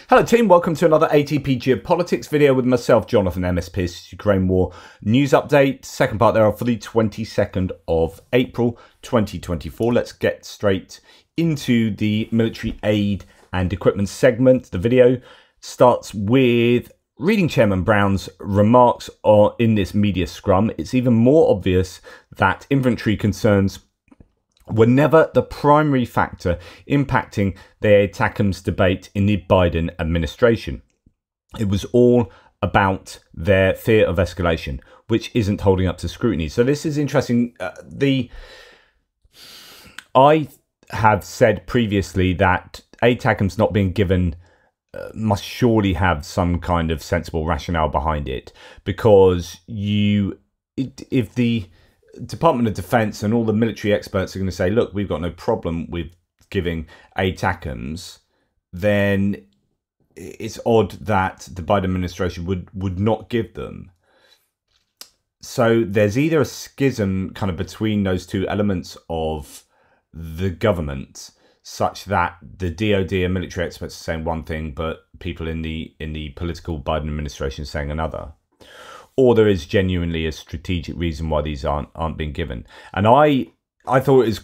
Hello team, welcome to another ATP Geopolitics video with myself, Jonathan MS Pearce. Ukraine War news update, second part thereof for the 22nd of April 2024. Let's get straight into the military aid and equipment segment. The video starts with reading Chairman Brown's remarks in this media scrum. It's even more obvious that inventory concerns were never the primary factor impacting the ATACMS debate in the Biden administration. It was all about their fear of escalation, which isn't holding up to scrutiny. So this is interesting. I have said previously that ATACMS not being given must surely have some kind of sensible rationale behind it, because if the Department of Defense and all the military experts are going to say, look, we've got no problem with giving ATACMS, then it's odd that the Biden administration would not give them. So there's either a schism kind of between those two elements of the government, such that the DOD and military experts are saying one thing, but people in the political Biden administration are saying another. Or there is genuinely a strategic reason why these aren't being given. And I thought it was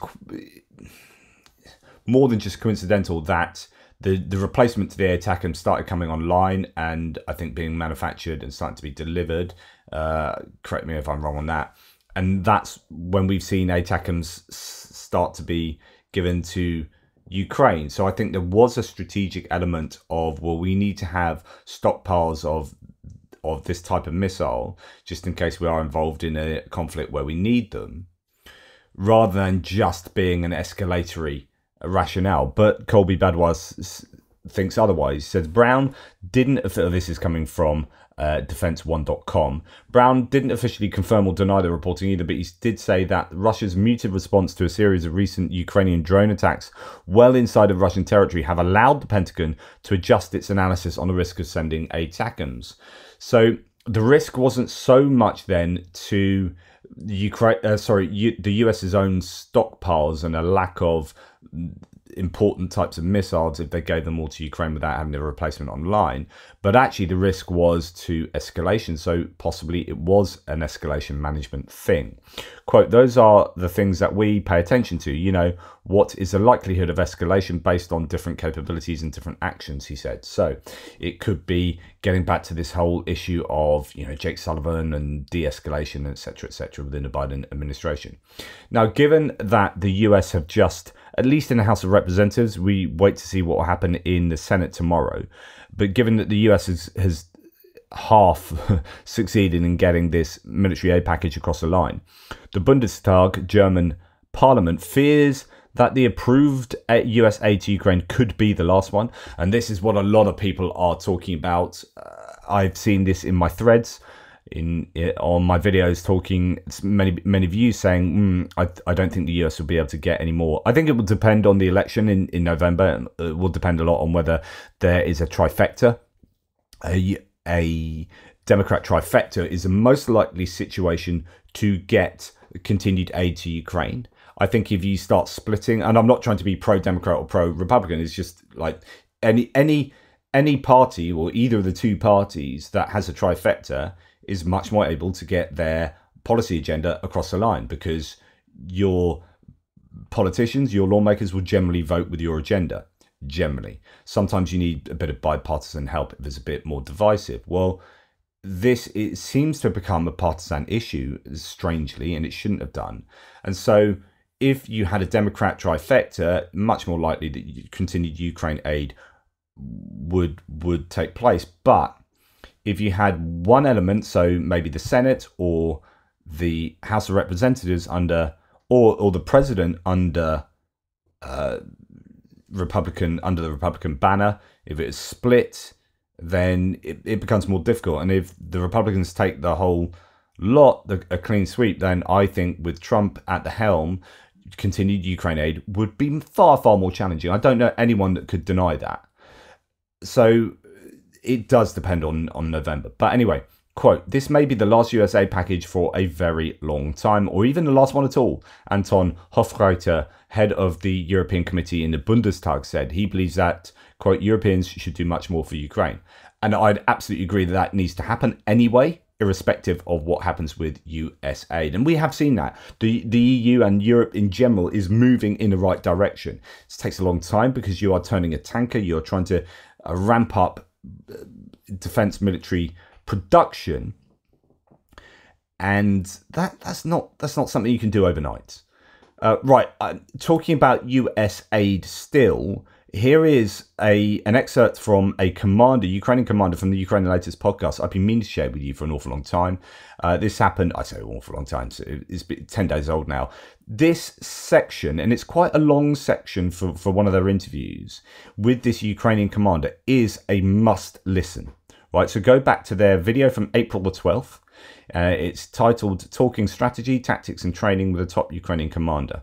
more than just coincidental that the replacement to the ATACMS started coming online and I think being manufactured and starting to be delivered. Correct me if I'm wrong on that. And that's when we've seen ATACMS start to be given to Ukraine. So I think there was a strategic element of, well, we need to have stockpiles of this type of missile, just in case we are involved in a conflict where we need them, rather than just being an escalatory rationale. But Colby Badwas thinks otherwise. He says Brown didn't, this is coming from defense1.com, Brown didn't officially confirm or deny the reporting either, but he did say that Russia's muted response to a series of recent Ukrainian drone attacks well inside of Russian territory have allowed the Pentagon to adjust its analysis on the risk of sending ATACMS. So the risk wasn't so much then to Ukraine, the US's own stockpiles and a lack of important types of missiles if they gave them all to Ukraine without having a replacement online, but actually the risk was to escalation. So possibly it was an escalation management thing. Quote, those are the things that we pay attention to. You know, what is the likelihood of escalation based on different capabilities and different actions, he said. So it could be getting back to this whole issue of, you know, Jake Sullivan and de-escalation, etc., within the Biden administration. Now, given that the US have just, at least in the House of Representatives, we wait to see what will happen in the Senate tomorrow. But given that the US has half succeeded in getting this military aid package across the line, the Bundestag, German parliament, fears that the approved US aid to Ukraine could be the last one. And this is what a lot of people are talking about. I've seen this in my threads, on my videos, talking, many of you saying, I don't think the US will be able to get any more. I think it will depend on the election in November, and it will depend a lot on whether there is a trifecta. A Democrat trifecta is the most likely situation to get continued aid to Ukraine. I think if you start splitting, and I'm not trying to be pro-Democrat or pro-Republican, it's just like any party or either of the two parties that has a trifecta is much more able to get their policy agenda across the line, because your politicians, your lawmakers will generally vote with your agenda. Generally. Sometimes you need a bit of bipartisan help if it's a bit more divisive. Well, it seems to have become a partisan issue, strangely, and it shouldn't have done. And so if you had a Democrat trifecta, much more likely that continued Ukraine aid would take place. But if you had one element, so maybe the Senate or the House of Representatives under, or the president under the Republican banner, if it is split, then it becomes more difficult. And if the Republicans take the whole lot, a clean sweep, then I think with Trump at the helm, continued Ukraine aid would be far, far more challenging. I don't know anyone that could deny that. So it does depend on November. But anyway, quote, "This may be the last USA package for a very long time, or even the last one at all." Anton Hofreiter, head of the European Committee in the Bundestag, said he believes that, quote, "Europeans should do much more for Ukraine." And I'd absolutely agree that that needs to happen anyway, irrespective of what happens with US aid. And we have seen that. The EU and Europe in general is moving in the right direction. It takes a long time because you are turning a tanker, you're trying to ramp up defense military production, and that's not something you can do overnight. Right, talking about US aid still, here is an excerpt from a commander, Ukrainian commander from the Ukrainian Latest podcast I've been meaning to share with you for an awful long time. This happened, I say an awful long time, so it's 10 days old now. This section, and it's quite a long section for one of their interviews with this Ukrainian commander, is a must listen. Right, so go back to their video from April the 12th. It's titled "Talking Strategy, Tactics and Training with a Top Ukrainian Commander."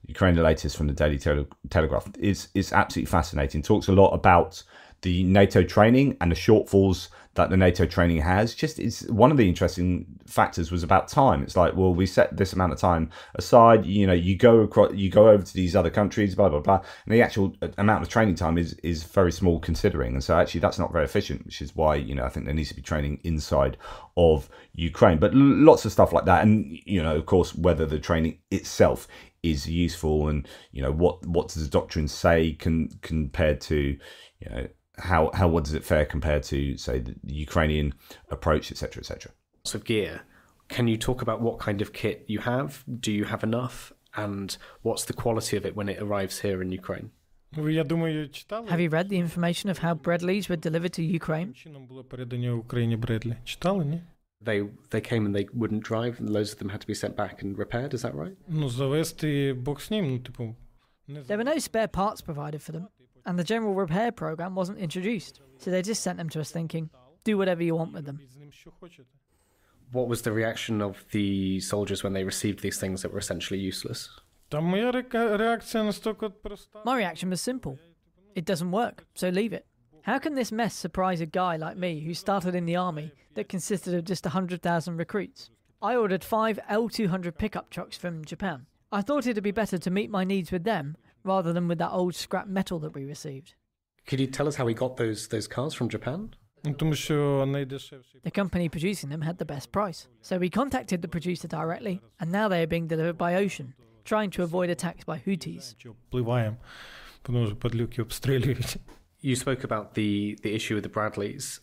Ukrainian Latest from the Daily Telegraph. It's absolutely fascinating. Talks a lot about the NATO training and the shortfalls that the NATO training has. Just, it's one of the interesting factors was about time. It's like, well, we set this amount of time aside. You know, you go over to these other countries, blah blah blah, and the actual amount of training time is very small considering. And so actually, that's not very efficient, which is why, you know, I think there needs to be training inside of Ukraine. But lots of stuff like that, and you know, of course, whether the training itself is useful, and you know, what does the doctrine say compared to, you know, how what does it fare compared to, say, the Ukrainian approach, etc., etc. So gear, can you talk about what kind of kit you have? Do you have enough? And what's the quality of it when it arrives here in Ukraine? Have you read the information of how Bradleys were delivered to Ukraine? They came and they wouldn't drive, and loads of them had to be sent back and repaired, is that right? There were no spare parts provided for them, and the general repair program wasn't introduced, so they just sent them to us thinking, do whatever you want with them. What was the reaction of the soldiers when they received these things that were essentially useless? My reaction was simple. It doesn't work, so leave it. How can this mess surprise a guy like me who started in the army that consisted of just 100,000 recruits? I ordered 5 L200 pickup trucks from Japan. I thought it'd be better to meet my needs with them rather than with that old scrap metal that we received. Could you tell us how we got those cars from Japan? The company producing them had the best price. So we contacted the producer directly, and now they are being delivered by ocean, trying to avoid attacks by Houthis. You spoke about the issue with the Bradleys.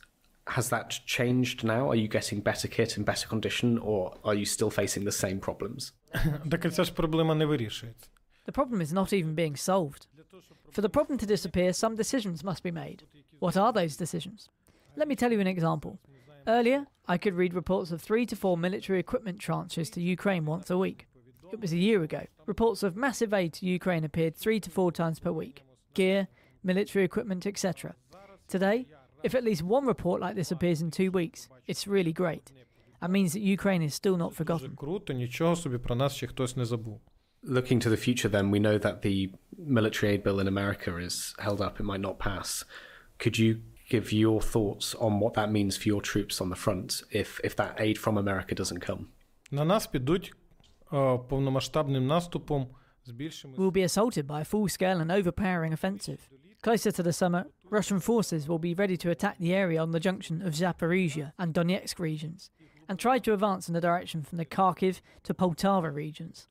Has that changed now? Are you getting better kit in better condition, or are you still facing the same problems? The problem is not even being solved. For the problem to disappear, some decisions must be made. What are those decisions? Let me tell you an example. Earlier, I could read reports of 3 to 4 military equipment transfers to Ukraine once a week. It was a year ago. Reports of massive aid to Ukraine appeared 3 to 4 times per week. Gear, military equipment, etc. Today, if at least one report like this appears in 2 weeks, it's really great. That means that Ukraine is still not forgotten. Looking to the future then, we know that the military aid bill in America is held up, it might not pass. Could you give your thoughts on what that means for your troops on the front if that aid from America doesn't come? We'll be assaulted by a full-scale and overpowering offensive. Closer to the summer, Russian forces will be ready to attack the area on the junction of Zaporizhia and Donetsk regions, and try to advance in the direction from the Kharkiv to Poltava regions.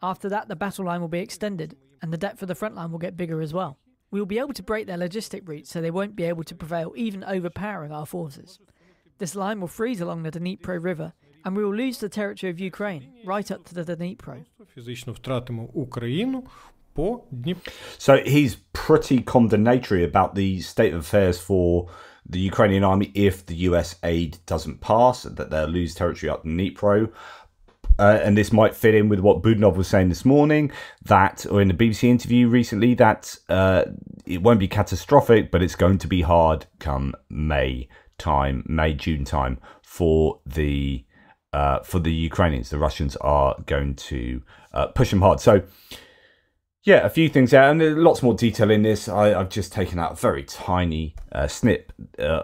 After that, the battle line will be extended, and the depth of the front line will get bigger as well. We will be able to break their logistic routes so they won't be able to prevail, even overpowering our forces. This line will freeze along the Dnipro River, and we will lose the territory of Ukraine, right up to the Dnipro. So he's pretty condemnatory about the state of affairs for the Ukrainian army if the US aid doesn't pass, that they'll lose territory up the Dnipro. And this might fit in with what Budanov was saying this morning, that, or in the BBC interview recently, that it won't be catastrophic, but it's going to be hard come May, June time for the Ukrainians. The Russians are going to push them hard. So, yeah, a few things out, and there's lots more detail in this. I've just taken out a very tiny snip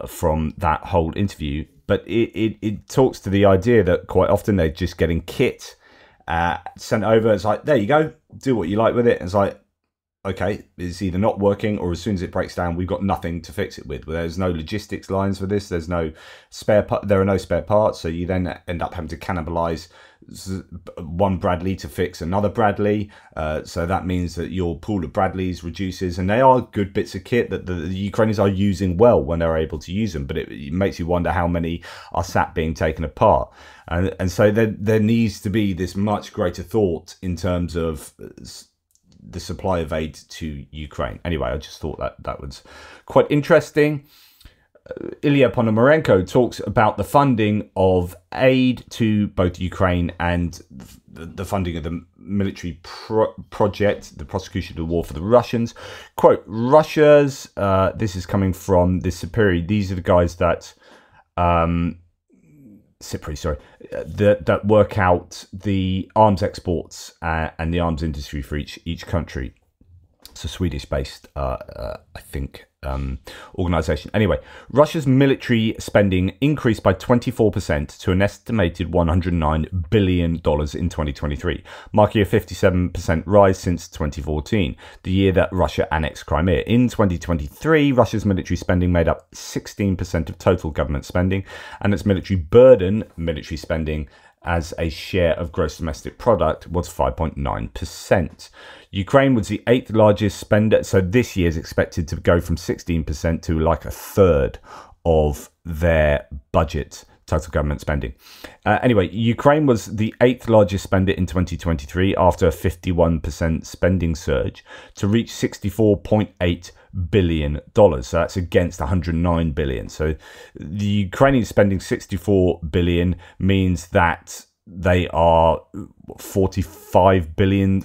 from that whole interview but it talks to the idea that quite often they're just getting kit sent over. It's like, there you go, do what you like with it. And it's like, okay, it's either not working, or as soon as it breaks down, we've got nothing to fix it with. There's no logistics lines for this. There's no there are no spare parts. So you then end up having to cannibalize one Bradley to fix another Bradley. So that means that your pool of Bradleys reduces, and they are good bits of kit that the Ukrainians are using well when they're able to use them. But it makes you wonder how many are sat being taken apart. And so there needs to be this much greater thought in terms of the supply of aid to Ukraine. Anyway, I just thought that was quite interesting. Ilya Ponomarenko talks about the funding of aid to both Ukraine and the funding of the military project, the prosecution of the war for the Russians. Quote, Russia's, this is coming from the Sipri, these are the guys that, that work out the arms exports and the arms industry for each country. It's a Swedish-based, I think, organization. Anyway, Russia's military spending increased by 24% to an estimated $109 billion in 2023, marking a 57% rise since 2014, the year that Russia annexed Crimea. In 2023, Russia's military spending made up 16% of total government spending, and its military spending as a share of gross domestic product was 5.9%. Ukraine was the 8th largest spender, so this year is expected to go from 16% to like a third of their budget, total government spending. Anyway, Ukraine was the 8th largest spender in 2023 after a 51% spending surge to reach $64.8 billion. So that's against 109 billion. So the Ukrainians spending 64 billion means that they are $44 billion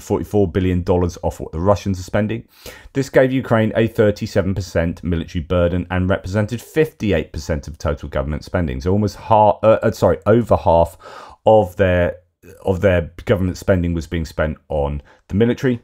off what the Russians are spending. This gave Ukraine a 37% military burden and represented 58% of total government spending. So almost over half of their government spending was being spent on the military.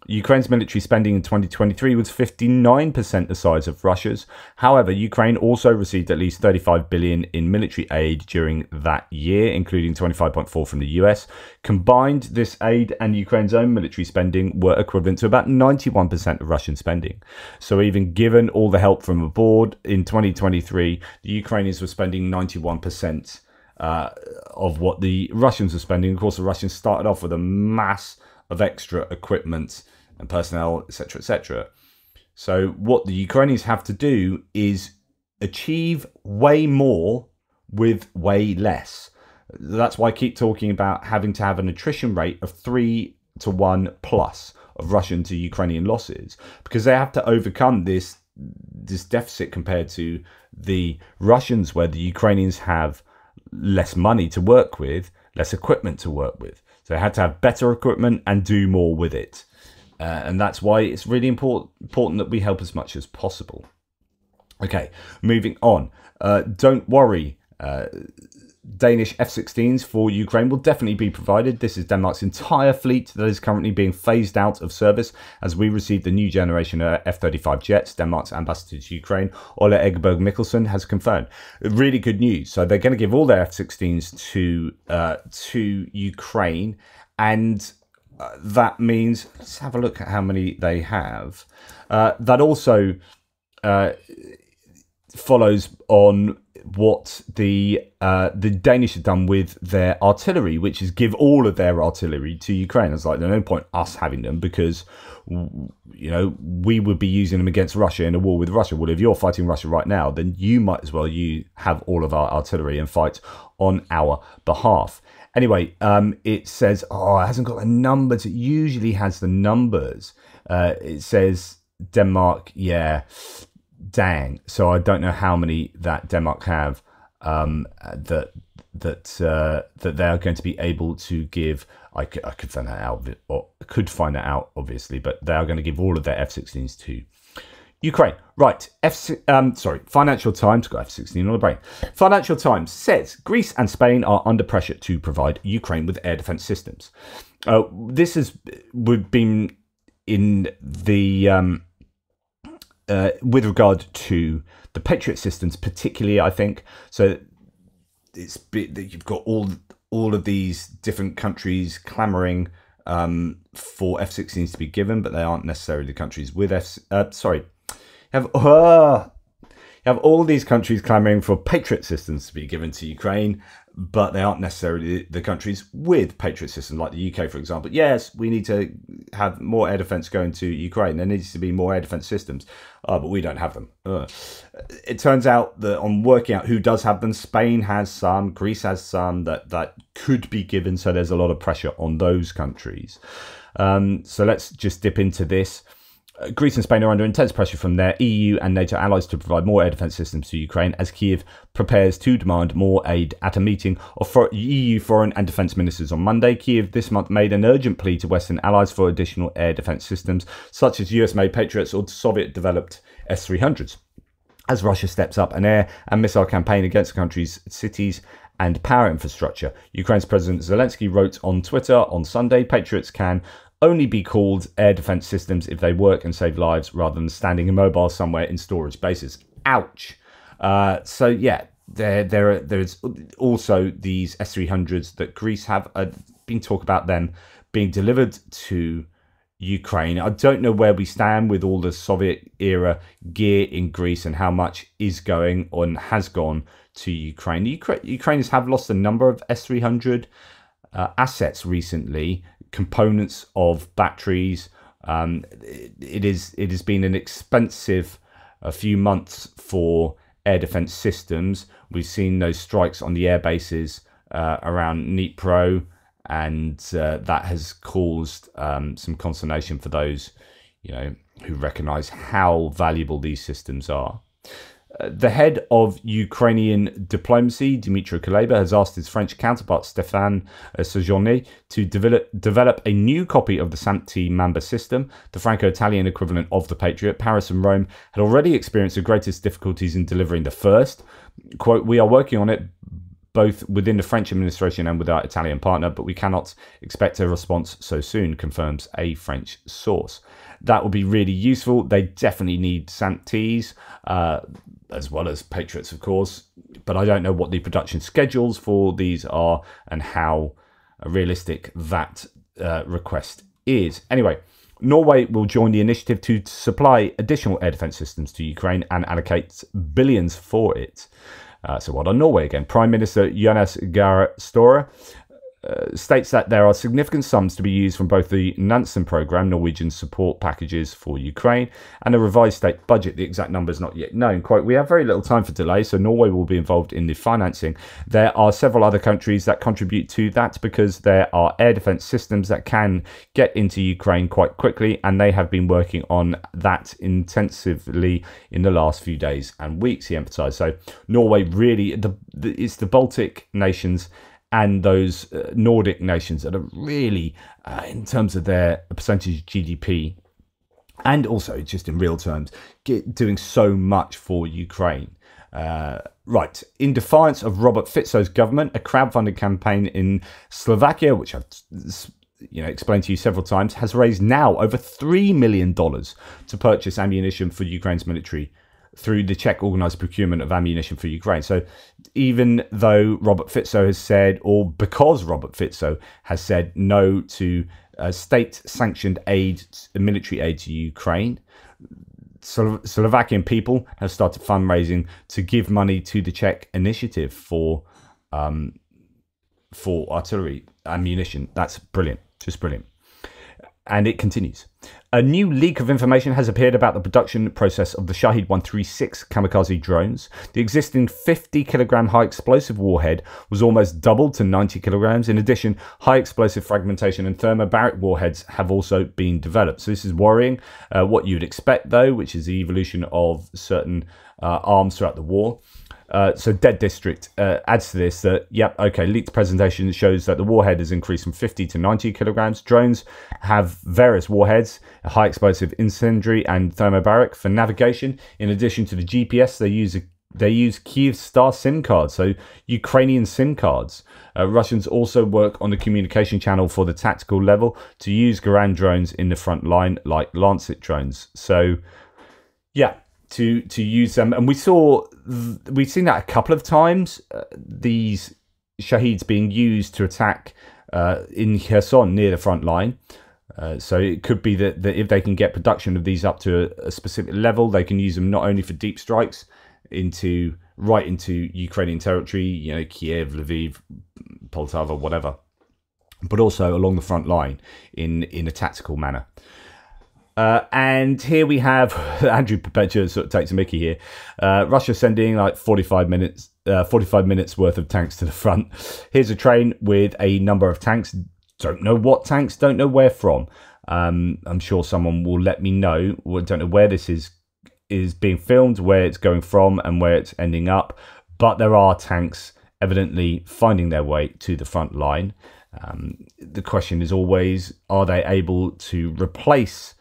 Ukraine's military spending in 2023 was 59% the size of Russia's. However, Ukraine also received at least 35 billion in military aid during that year, including 25.4 from the US. Combined, this aid and Ukraine's own military spending were equivalent to about 91% of Russian spending. So even given all the help from abroad, in 2023, the Ukrainians were spending 91% of what the Russians were spending. Of course, the Russians started off with a mass of extra equipment and personnel, etc., etc. So what the Ukrainians have to do is achieve way more with way less. That's why I keep talking about having to have an attrition rate of 3-to-1 plus of Russian to Ukrainian losses, because they have to overcome this deficit compared to the Russians, where the Ukrainians have less money to work with, less equipment to work with. So they had to have better equipment and do more with it. And that's why it's really important that we help as much as possible. Okay, moving on. Don't worry. Danish F-16s for Ukraine will definitely be provided. This is Denmark's entire fleet that is currently being phased out of service as we receive the new generation F-35 jets. Denmark's ambassador to Ukraine, Ole Egeberg Mikkelsen, has confirmed. Really good news. So they're going to give all their F-16s to Ukraine, and that means, let's have a look at how many they have. That also follows on what the Danish have done with their artillery, which is give all of their artillery to Ukraine. It's like, there's no point us having them, because we would be using them against Russia in a war with Russia. Well, if you're fighting Russia right now, then you might as well have all of our artillery and fight on our behalf. Anyway, it says, it hasn't got the numbers. It usually has the numbers. It says Denmark, yeah. Dang. So I don't know how many that Denmark have that they are going to be able to give. I could find that out, or could find that out, obviously, but they are going to give all of their F-16s to Ukraine. Right. Financial Times, got F-16 on the brain. Financial Times says Greece and Spain are under pressure to provide Ukraine with air defense systems. This would be in the with regard to the Patriot systems, particularly, I think. So you've got all of these different countries clamoring for F-16s to be given, but they aren't necessarily the countries with you have all these countries clamoring for Patriot systems to be given to Ukraine, but they aren't necessarily the countries with Patriot systems, like the UK, for example. Yes, we need to have more air defense going to Ukraine. There needs to be more air defense systems, but we don't have them. It turns out that on working out who does have them, Spain has some, Greece has some that could be given, so there's a lot of pressure on those countries. So let's just dip into this. Greece and Spain are under intense pressure from their EU and NATO allies to provide more air defence systems to Ukraine as Kyiv prepares to demand more aid at a meeting of EU foreign and defence ministers on Monday. Kyiv this month made an urgent plea to Western allies for additional air defence systems, such as US-made Patriots or Soviet-developed S-300s, as Russia steps up an air and missile campaign against the country's cities and power infrastructure. Ukraine's President Zelensky wrote on Twitter on Sunday, Patriots can only be called air defense systems if they work and save lives rather than standing immobile somewhere in storage bases. Ouch. So yeah, there's also these S-300s that Greece have been talk about them being delivered to Ukraine. I don't know where we stand with all the Soviet era gear in Greece and how much is going and has gone to Ukraine. Ukrainians have lost a number of S-300 assets recently, components of batteries. It has been an expensive few months for air defense systems. We've seen those strikes on the air bases around Dnipro, and that has caused some consternation for those who recognize how valuable these systems are. The head of Ukrainian diplomacy, Dmytro Kuleba, has asked his French counterpart, Stéphane Séjourné, to develop a new copy of the SAMP-T Mamba system, the Franco-Italian equivalent of the Patriot. Paris and Rome had already experienced the greatest difficulties in delivering the first. Quote, "We are working on it both within the French administration and with our Italian partner, but we cannot expect a response so soon," confirms a French source. That will be really useful. They definitely need SAMP-Ts, as well as Patriots, of course, but I don't know what the production schedules for these are and how realistic that request is. Anyway, Norway will join the initiative to supply additional air defense systems to Ukraine and allocate billions for it. So well done, Norway again. Prime Minister Jonas Gahr Støre states that there are significant sums to be used from both the Nansen programme, Norwegian support packages for Ukraine, and a revised state budget. The exact number is not yet known. Quote, "We have very little time for delay, so Norway will be involved in the financing. There are several other countries that contribute to that because there are air defence systems that can get into Ukraine quite quickly, and they have been working on that intensively in the last few days and weeks," he emphasised. So Norway really, it's the Baltic nations and those Nordic nations that are really, in terms of their percentage of GDP, and also just in real terms, doing so much for Ukraine. Right, in defiance of Robert Fico's government, a crowdfunding campaign in Slovakia, which I've explained to you several times, has raised now over $3 million to purchase ammunition for Ukraine's military through the Czech organised procurement of ammunition for Ukraine. So even though Robert Fico has said, or because Robert Fico has said no to state-sanctioned aid, military aid to Ukraine, Slovakian people have started fundraising to give money to the Czech initiative for artillery ammunition. That's brilliant, just brilliant. And it continues. A new leak of information has appeared about the production process of the Shahed 136 kamikaze drones. The existing 50-kilogram high explosive warhead was almost doubled to 90 kilograms. In addition, high explosive fragmentation and thermobaric warheads have also been developed. So this is worrying. What you'd expect, though, which is the evolution of certain arms throughout the war. So Dead District adds to this that, leaked presentation shows that the warhead has increased from 50 to 90 kilograms. Drones have various warheads, high explosive incendiary and thermobaric for navigation. In addition to the GPS, they use Kyivstar SIM cards, so Ukrainian SIM cards. Russians also work on the communication channel for the tactical level to use Garand drones in the front line like Lancet drones. So, yeah. to use them, and we've seen that a couple of times. These Shaheeds being used to attack in Kherson near the front line. So it could be that if they can get production of these up to a specific level, they can use them not only for deep strikes right into Ukrainian territory, Kiev, Lviv, Poltava, whatever, but also along the front line in a tactical manner. And here we have Andrew Perpetua sort of takes a mickey here. Russia sending like 45 minutes worth of tanks to the front. Here's a train with a number of tanks. Don't know what tanks, don't know where from. I'm sure someone will let me know. We don't know where this is being filmed, where it's going from, and where it's ending up. But there are tanks evidently finding their way to the front line. The question is always, are they able to replace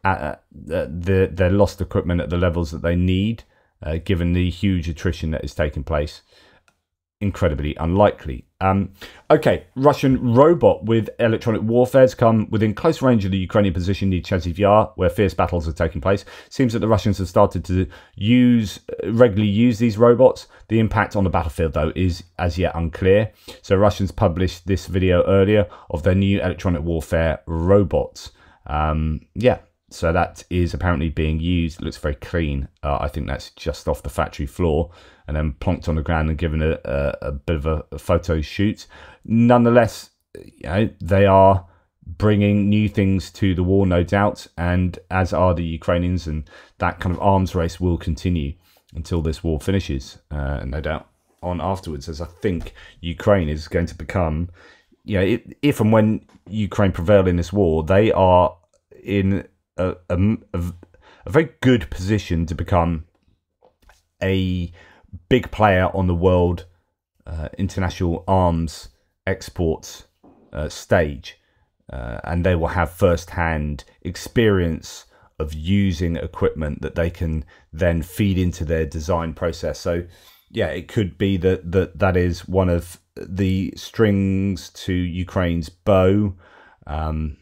their lost equipment at the levels that they need, given the huge attrition that is taking place? Incredibly unlikely. Okay, Russian robot with electronic warfare has come within close range of the Ukrainian position near Chasiv Yar, where fierce battles are taking place. Seems that the Russians have started to regularly use these robots. The impact on the battlefield, though, is as yet unclear. So Russians published this video earlier of their new electronic warfare robots. So that is apparently being used. It looks very clean. I think that's just off the factory floor and then plonked on the ground and given a bit of a photo shoot. Nonetheless, they are bringing new things to the war, no doubt, and as are the Ukrainians, and that kind of arms race will continue until this war finishes, and no doubt on afterwards, as I think Ukraine is going to become, if and when Ukraine prevail in this war, they are in a very good position to become a big player on the world international arms exports stage, and they will have first-hand experience of using equipment that they can then feed into their design process. So it could be that is one of the strings to Ukraine's bow going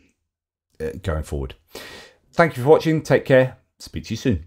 forward. Thank you for watching. Take care. Speak to you soon.